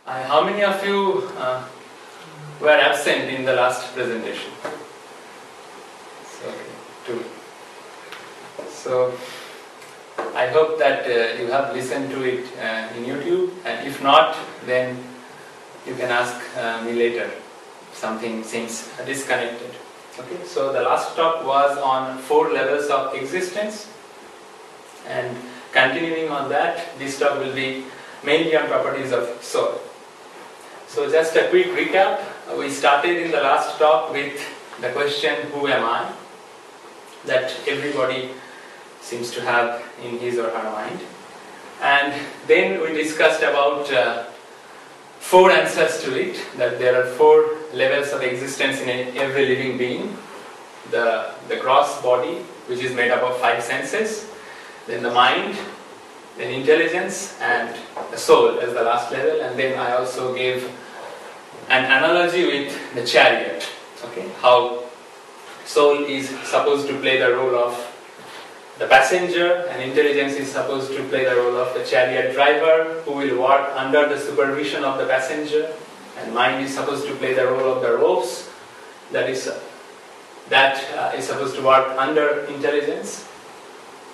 How many of you were absent in the last presentation? So, two. So, I hope that you have listened to it in YouTube, and if not, then you can ask me later if something seems disconnected. Okay, so the last talk was on 4 levels of existence, and continuing on that, this talk will be mainly on properties of soul. So just a quick recap, we started in the last talk with the question, who am I? That everybody seems to have in his or her mind. And then we discussed about 4 answers to it, that there are 4 levels of existence in every living being. The gross body, which is made up of 5 senses, then the mind, then intelligence, and the soul as the last level. And then I also gave an analogy with the chariot, okay? How soul is supposed to play the role of the passenger, and intelligence is supposed to play the role of the chariot driver who will work under the supervision of the passenger, and mind is supposed to play the role of the ropes that is supposed to work under intelligence,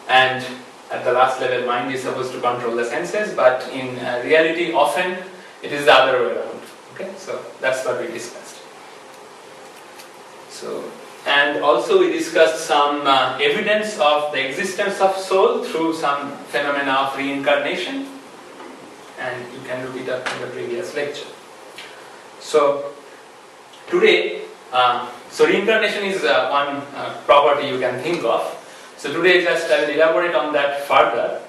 and at the last level mind is supposed to control the senses, but in reality often it is the other way around. Okay, so that's what we discussed. So, and also we discussed some evidence of the existence of soul through some phenomena of reincarnation, and you can look it up in the previous lecture. So today, so reincarnation is one property you can think of. So today just I will elaborate on that further,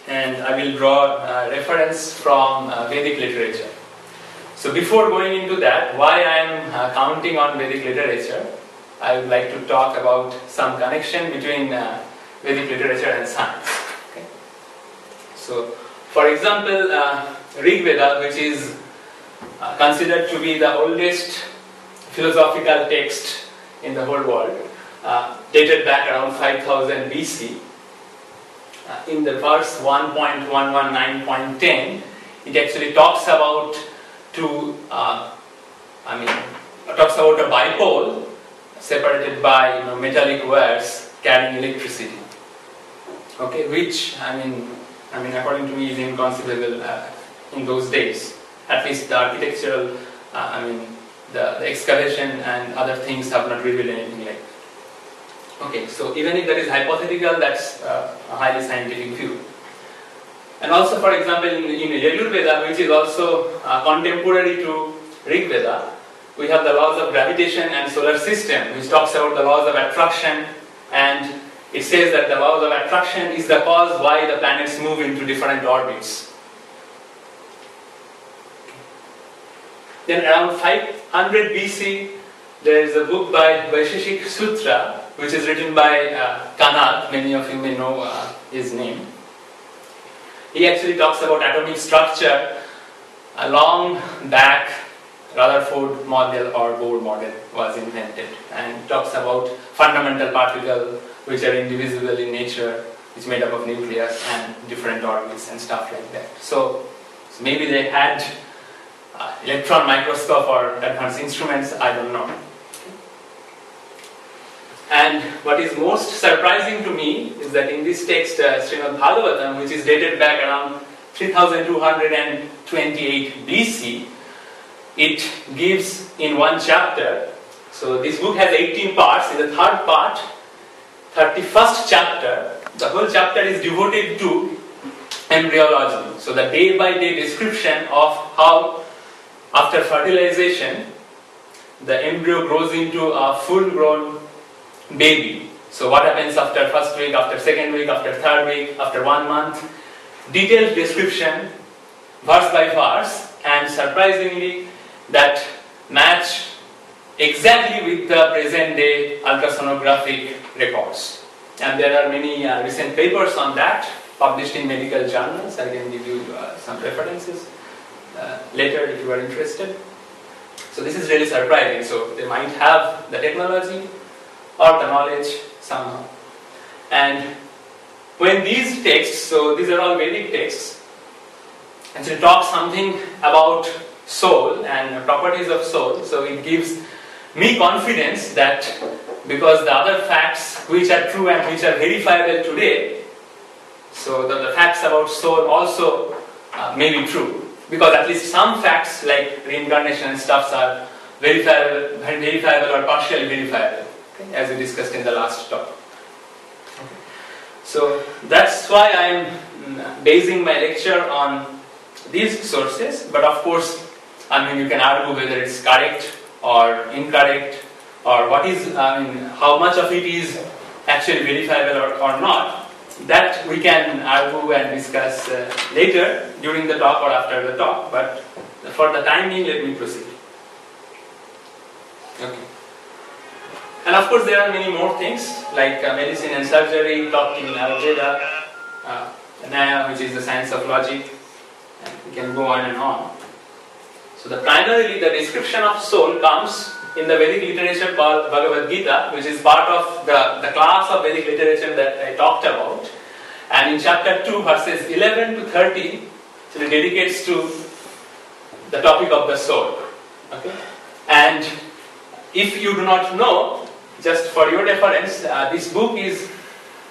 and I will draw reference from Vedic literature. So before going into that, why I am counting on Vedic literature, I would like to talk about some connection between Vedic literature and science. Okay? So, for example, Rig Veda, which is considered to be the oldest philosophical text in the whole world, dated back around 5000 BC. In the verse 1.119.10, it actually talks about talks about a bipole separated by metallic wires carrying electricity. Okay, which according to me is inconceivable in those days. At least the architectural, the excavation and other things have not revealed anything like that. Okay, so even if that is hypothetical, that's a highly scientific view. And also, for example, in Yajur Veda, which is also contemporary to Rig Veda, we have the laws of gravitation and solar system, which talks about the laws of attraction, and it says that the laws of attraction is the cause why the planets move into different orbits. Then around 500 BC, there is a book by Vaisheshik Sutra, which is written by Kanad. Many of you may know his name. He actually talks about atomic structure. A long back, Rutherford model or Bohr model was invented, and talks about fundamental particles which are indivisible in nature, which is made up of nucleus and different orbits and stuff like that. So maybe they had electron microscope or advanced instruments, I don't know. And what is most surprising to me is that in this text, Srimad Bhagavatam, which is dated back around 3228 BC, it gives in one chapter. So this book has 18 parts. In the third part, 31st chapter, the whole chapter is devoted to embryology. So the day-by-day description of how after fertilization, the embryo grows into a full-grown baby. So what happens after first week, after second week, after third week, after 1 month. Detailed description, verse by verse, and surprisingly that match exactly with the present day ultrasonographic records. And there are many recent papers on that published in medical journals. I can give you some references later if you are interested. So this is really surprising. So they might have the technology or the knowledge somehow. And when these texts, so these are all Vedic texts, actually talk something about soul and properties of soul. So it gives me confidence that because the other facts which are true and which are verifiable today, so the facts about soul also may be true, because at least some facts like reincarnation and stuffs are verifiable or partially verifiable, okay, as we discussed in the last talk. Okay. So that's why I am basing my lecture on these sources, but of course, I mean, you can argue whether it's correct or incorrect, or what is, I mean, how much of it is actually verifiable or not. That we can argue and discuss later during the talk or after the talk, but for the time being, let me proceed. Okay. And of course, there are many more things like medicine and surgery taught in Ayurveda, Nyaya, which is the science of logic, and we can go on and on. So, primarily the description of soul comes in the Vedic literature called Bhagavad Gita, which is part of the class of Vedic literature that I talked about. And in chapter 2, verses 11 to 30, so it dedicates to the topic of the soul. Okay? And if you do not know, just for your reference, this book is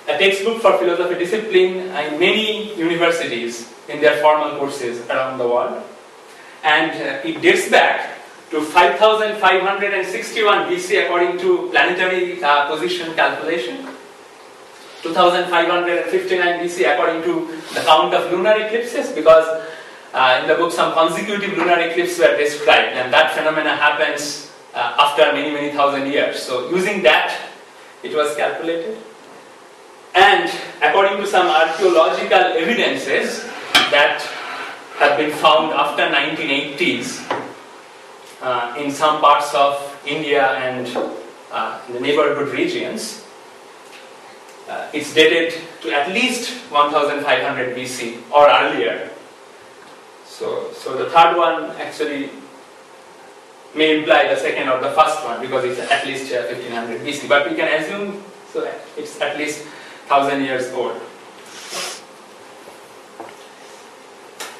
a textbook for philosophy discipline in many universities in their formal courses around the world. And it dates back to 5561 BC according to planetary position calculation, 2559 BC according to the count of lunar eclipses, because in the book some consecutive lunar eclipses were described, and that phenomena happens after many thousand years. So using that, it was calculated. And according to some archaeological evidences that have been found after 1980s in some parts of India and in the neighborhood regions, it's dated to at least 1500 BC or earlier. So the third one actually may imply the second or the first one, because it's at least 1500 BC. But we can assume so it's at least 1000 years old.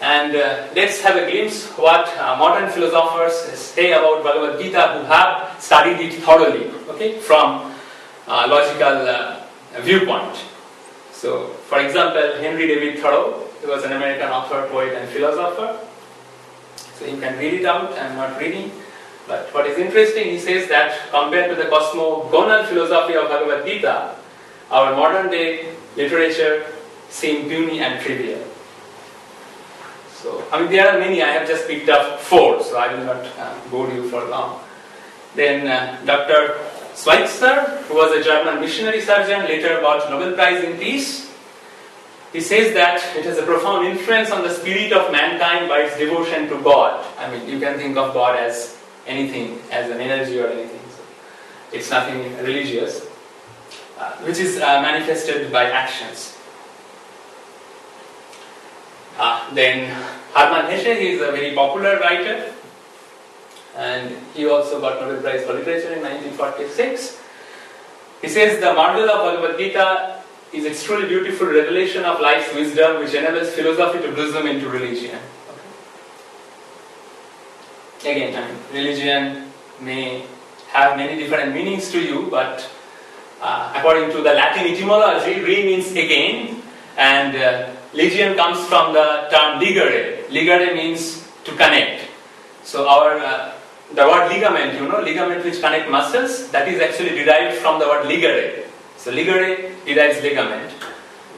And let's have a glimpse what modern philosophers say about Bhagavad Gita who have studied it thoroughly, okay, from logical viewpoint. So, for example, Henry David Thoreau, he was an American author, poet and philosopher. So you can read it out, I'm not reading. But what is interesting, he says that compared to the cosmogonal philosophy of Bhagavad Gita, our modern day literature seems puny and trivial. So, I mean, there are many, I have just picked up 4, so I will not bore you for long. Then Dr. Schweitzer, who was a German missionary surgeon, later got Nobel Prize in Peace. He says that it has a profound influence on the spirit of mankind by its devotion to God. I mean, you can think of God as anything, as an energy or anything. So it's nothing religious, which is manifested by actions. Then Hermann Hesse, he is a very popular writer, and he also got Nobel Prize for Literature in 1946. He says the marvel of Bhagavad Gita is its truly beautiful revelation of life's wisdom, which enables philosophy to blossom into religion. Okay. Again, I mean, religion may have many different meanings to you, but according to the Latin etymology, re means again, and legion comes from the term ligare. Ligare means to connect. So the word ligament, ligament which connect muscles, that is actually derived from the word ligare. So ligare derives ligament.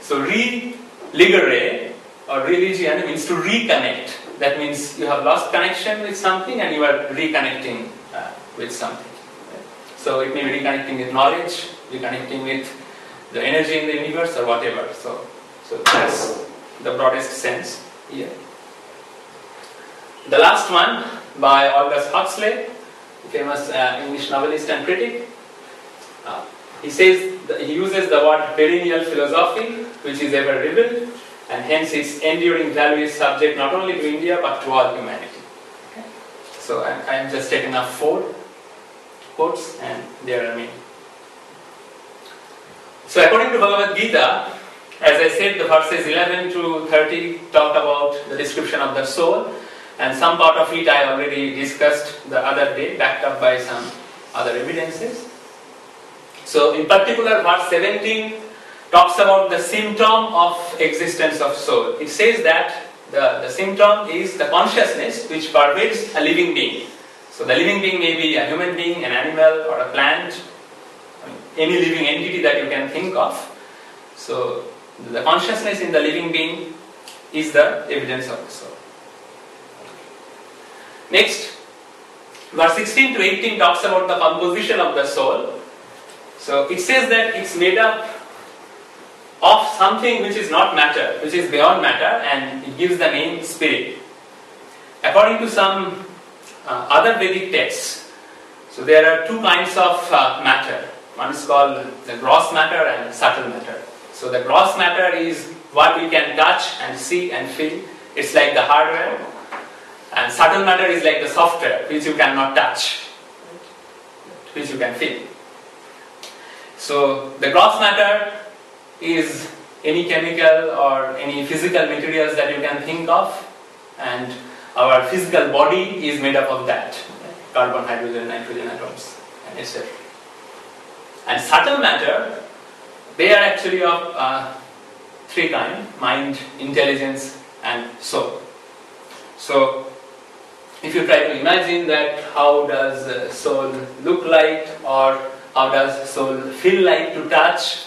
So ligare or religion means to reconnect. That means you have lost connection with something and you are reconnecting with something. So it may be reconnecting with knowledge, reconnecting with the energy in the universe or whatever. So that's the broadest sense here. The last one by Aldous Huxley, famous English novelist and critic. He says he uses the word perennial philosophy, which is ever revealed, and hence its enduring value is subject not only to India but to all humanity. Okay. So I am just taking up 4 quotes, and there are many. So according to Bhagavad Gita, as I said, the verses 11 to 30 talked about the description of the soul, and some part of it I already discussed the other day, backed up by some other evidences. So in particular, verse 17 talks about the symptom of existence of soul. It says that the symptom is the consciousness which pervades a living being. So the living being may be a human being, an animal, or a plant, any living entity that you can think of. So the consciousness in the living being is the evidence of the soul. Next, verse 16 to 18 talks about the composition of the soul. So it says that it's made up of something which is not matter, which is beyond matter, and it gives the name spirit. According to some other Vedic texts, so there are two kinds of matter. One is called the gross matter and subtle matter. So the gross matter is what we can touch and see and feel. It's like the hardware. And subtle matter is like the software, which you cannot touch, which you can feel. So the gross matter is any chemical or any physical materials that you can think of, and our physical body is made up of that: carbon, hydrogen, nitrogen atoms, and etc. And subtle matter, they are actually of three kinds: mind, intelligence, and soul. So if you try to imagine that, how does soul look like, or how does soul feel like to touch,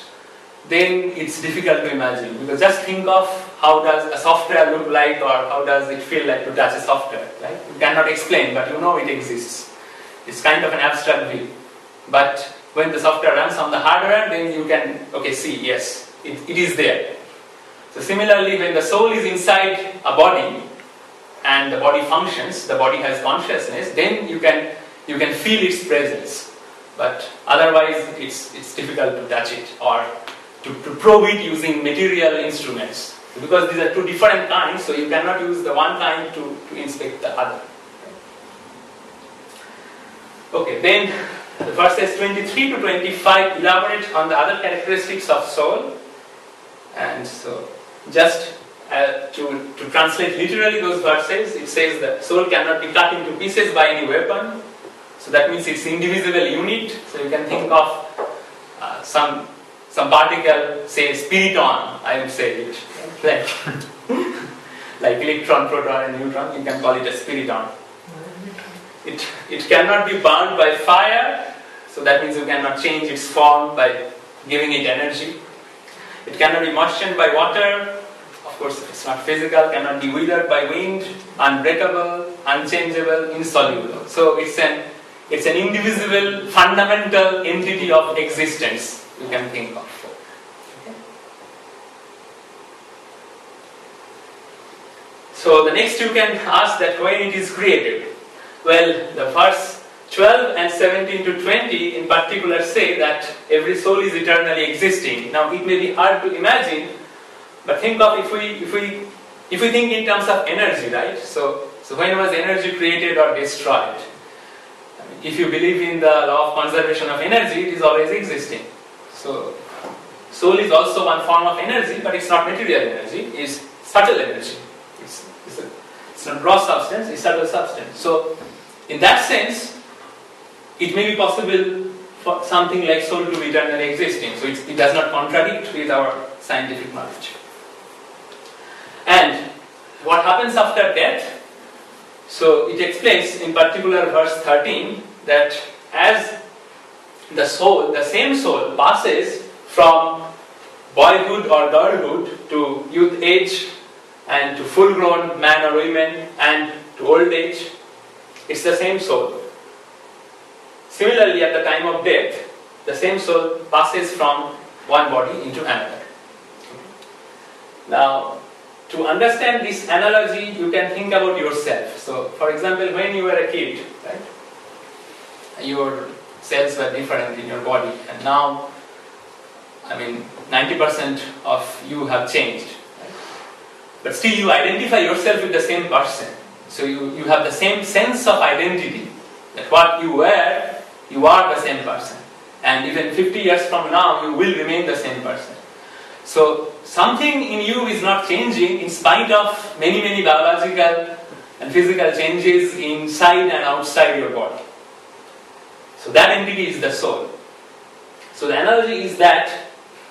then it's difficult to imagine, because just think of how does a software look like, or how does it feel like to touch a software, right? You cannot explain, but you know it exists. It's kind of an abstract view. But when the software runs on the hardware, then you can, see, yes, it is there. So similarly, when the soul is inside a body, and the body functions, the body has consciousness, then you can feel its presence. But otherwise, it's difficult to touch it, or to probe it using material instruments, because these are two different kinds, so you cannot use the one kind to inspect the other. Okay, then the verses 23 to 25 elaborate on the other characteristics of soul. And so just to translate literally those verses, it says that soul cannot be cut into pieces by any weapon. So that means it's indivisible unit. So you can think of some particle, say spiriton, I would say it, like electron, proton, and neutron. You can call it a spiriton. It cannot be burned by fire. So that means you cannot change its form by giving it energy. It cannot be moistened by water. Of course, if it's not physical, cannot be withered by wind, unbreakable, unchangeable, insoluble. So it's an indivisible, fundamental entity of existence you can think of. Okay. So the next you can ask that when it is created. Well, the verse 12 and 17 to 20 in particular say that every soul is eternally existing. Now it may be hard to imagine, but think of if we think in terms of energy, right? So when was energy created or destroyed? If you believe in the law of conservation of energy, it is always existing. So soul is also one form of energy, but it's not material energy, it's subtle energy. It's not raw substance, it's subtle substance. So in that sense, it may be possible for something like soul to be eternally existing. So it does not contradict with our scientific knowledge. And what happens after death? So it explains in particular verse 13 that as the same soul passes from boyhood or girlhood to youth age, and to full grown man or women, and to old age, it's the same soul. Similarly, at the time of death, the same soul passes from one body into another. Now, to understand this analogy, you can think about yourself. So, for example, when you were a kid, right, your cells were different in your body, and now, 90% of you have changed. Right? But still, you identify yourself with the same person. So, you have the same sense of identity, that what you were, you are the same person. And even 50 years from now, you will remain the same person. So something in you is not changing in spite of many biological and physical changes inside and outside your body. So that entity is the soul. So the analogy is that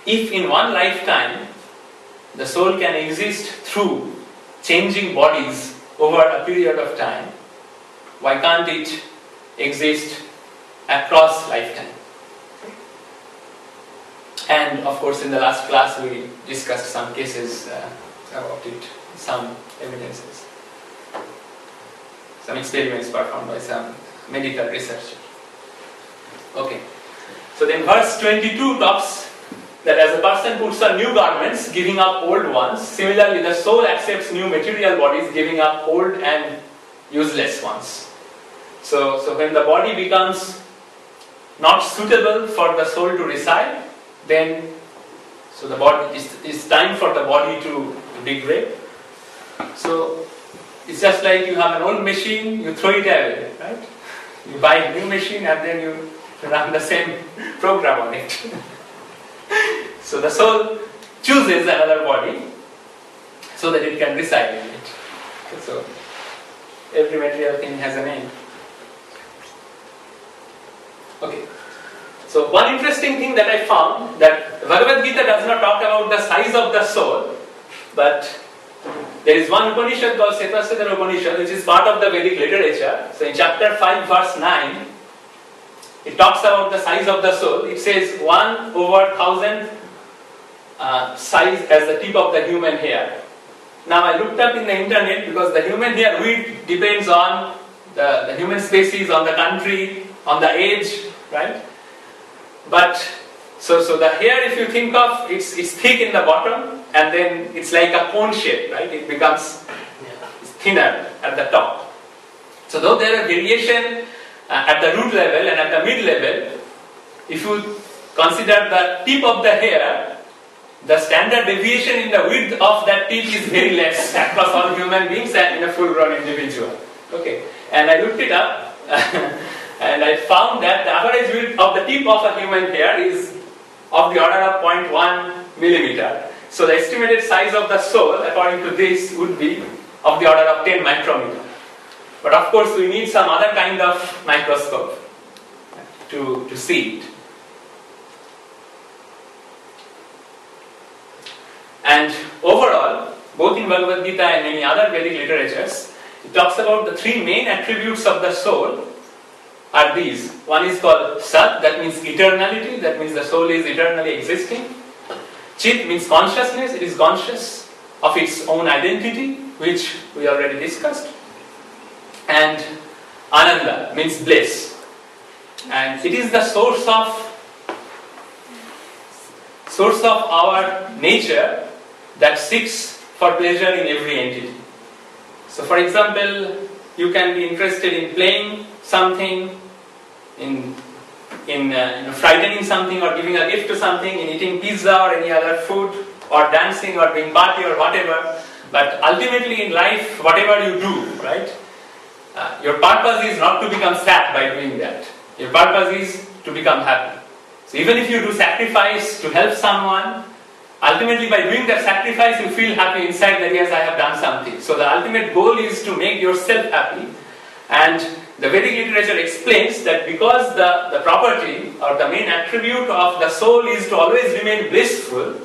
if in one lifetime the soul can exist through changing bodies over a period of time, why can't it exist across lifetime? And of course in the last class we discussed some cases about it, some evidences, some experiments performed by some medical researchers. Okay, so then verse 22 talks that as a person puts on new garments, giving up old ones, similarly the soul accepts new material bodies, giving up old and useless ones. So when the body becomes not suitable for the soul to reside, then so the body it's time for the body to degrade. So it's just like you have an old machine, you throw it away, right? You buy a new machine and then you run the same program on it. So the soul chooses another body so that it can reside in it. So every material thing has a name. Okay. So one interesting thing that I found, that Bhagavad Gita does not talk about the size of the soul, but there is one Upanishad called Setasvatara Upanishad, which is part of the Vedic literature. So in chapter 5 verse 9, it talks about the size of the soul. It says 1/1000 size as the tip of the human hair. Now I looked up in the internet because the human hair width depends on the human species, on the country, on the age, right? But so the hair, if you think of, it's thick in the bottom and then it's like a cone shape, right? It becomes thinner at the top. So though there are variation at the root level and at the mid level, if you consider the tip of the hair, the standard deviation in the width of that tip is very less across all human beings and in a full-grown individual. Okay, and I looked it up. And I found that the average width of the tip of a human hair is of the order of 0.1 millimeter. So the estimated size of the soul, according to this, would be of the order of 10 micrometer. But of course, we need some other kind of microscope to see it. And overall, both in Bhagavad Gita and many other Vedic literatures, it talks about the three main attributes of the soul. Are these. One is called Sat, that means eternality, that means the soul is eternally existing. Chit means consciousness, it is conscious of its own identity, which we already discussed. And Ananda means bliss. And it is the source of our nature that seeks for pleasure in every entity. So for example, you can be interested in playing something, in frightening something or giving a gift to something, in eating pizza or any other food, or dancing or doing party or whatever. But ultimately in life, whatever you do, right, your purpose is not to become sad by doing that. Your purpose is to become happy. So even if you do sacrifice to help someone, ultimately by doing that sacrifice you feel happy inside that yes, I have done something. So the ultimate goal is to make yourself happy. And the Vedic literature explains that because the property or the main attribute of the soul is to always remain blissful,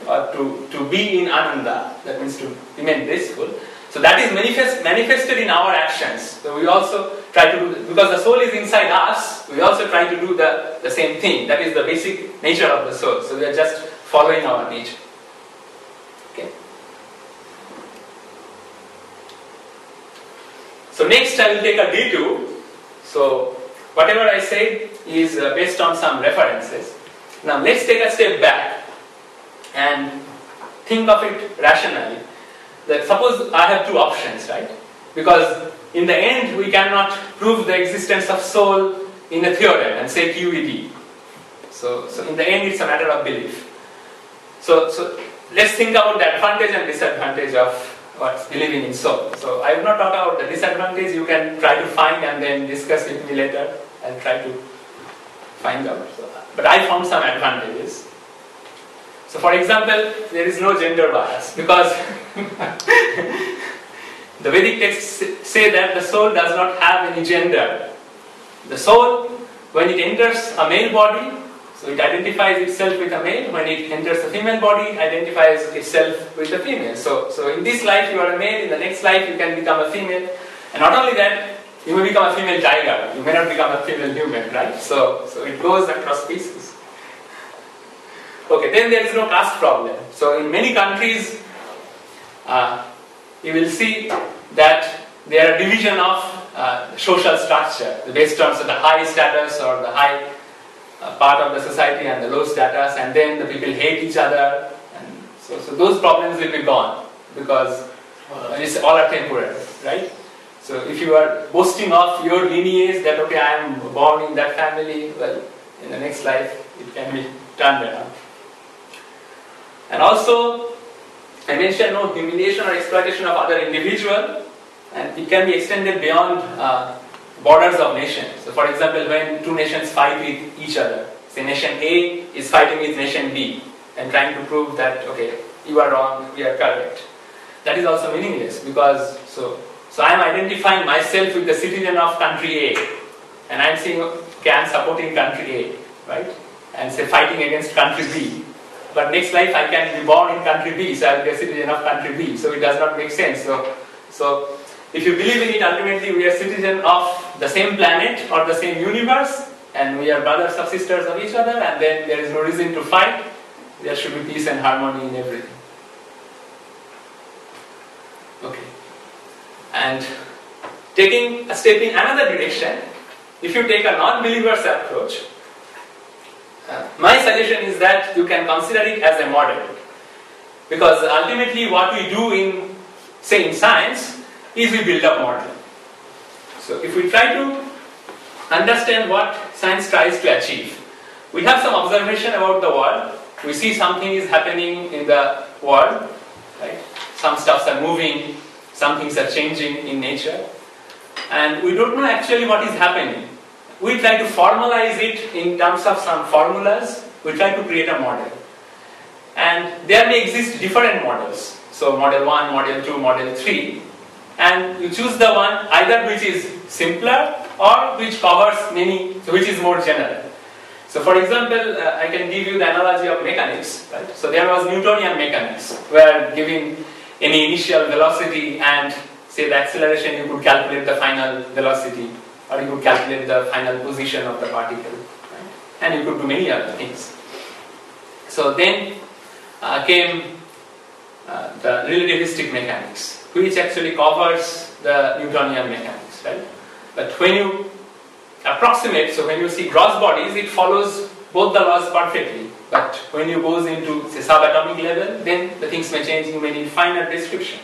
or to be in Ananda, that means to remain blissful. So that is manifested in our actions. So we also try to do, because the soul is inside us, we also try to do the same thing. That is the basic nature of the soul. So we are just following our nature. Okay. So next I will take a detour. So whatever I said is based on some references. Now let's take a step back and think of it rationally. That suppose I have two options, right? Because in the end we cannot prove the existence of soul in a theorem and say QED. So in the end it's a matter of belief. So let's think about the advantage and disadvantage of what's believing in soul. So I will not talk about the disadvantage. You can try to find and then discuss with me later and try to find out. But I found some advantages. So for example, there is no gender bias because the Vedic texts say that the soul does not have any gender. The soul, when it enters a male body, so it identifies itself with a male. When it enters a female body, identifies itself with a female. So in this life you are a male, in the next life you can become a female. And not only that, you may become a female tiger, you may not become a female human, right? So it goes across species. Okay, then there is no caste problem. So in many countries, you will see that there are division of social structure based on the high status or the high part of the society and the low status, and then the people hate each other, and so those problems will be gone because it's all are temporary, right? So if you are boasting of your lineage that okay, I am born in that family, well, in the next life it can be turned around. And also, I mentioned no humiliation or exploitation of other individual, and it can be extended beyond borders of nations. So for example, when two nations fight with each other, say nation A is fighting with nation B and trying to prove that okay, you are wrong, we are correct. That is also meaningless because so I am identifying myself with the citizen of country A, and I am saying okay, I am supporting country A, right? And say fighting against country B. But next life I can be born in country B, so I will be a citizen of country B. So it does not make sense. So if you believe in it, ultimately we are citizens of the same planet or the same universe, and we are brothers or sisters of each other, and then there is no reason to fight. There should be peace and harmony in everything. Okay. And taking a step in another direction, if you take a non-believer's approach, my suggestion is that you can consider it as a model, because ultimately what we do in, say, in science is we build up model. So if we try to understand what science tries to achieve, we have some observation about the world, we see something is happening in the world, right? Some stuffs are moving, some things are changing in nature, and we don't know actually what is happening. We try to formalize it in terms of some formulas, we try to create a model. And there may exist different models. So model 1, model 2, model 3. And you choose the one either which is simpler or which covers many, which is more general. So for example, I can give you the analogy of mechanics. Right? So there was Newtonian mechanics, where given any initial velocity and say the acceleration, you could calculate the final velocity, or you could calculate the final position of the particle, right? And you could do many other things. So then came the relativistic mechanics, which actually covers the Newtonian mechanics, right? But when you approximate, so when you see gross bodies, it follows both the laws perfectly. But when you go into say subatomic level, then the things may change. You may need finer description.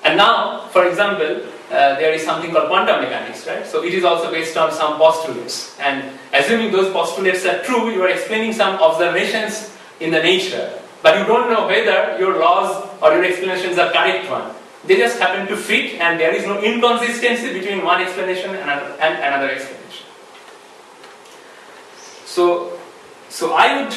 And now, for example, there is something called quantum mechanics, right? So it is also based on some postulates, and assuming those postulates are true, you are explaining some observations in the nature, but you don't know whether your laws or your explanations are correct one. They just happen to fit, and there is no inconsistency between one explanation and another explanation. So I would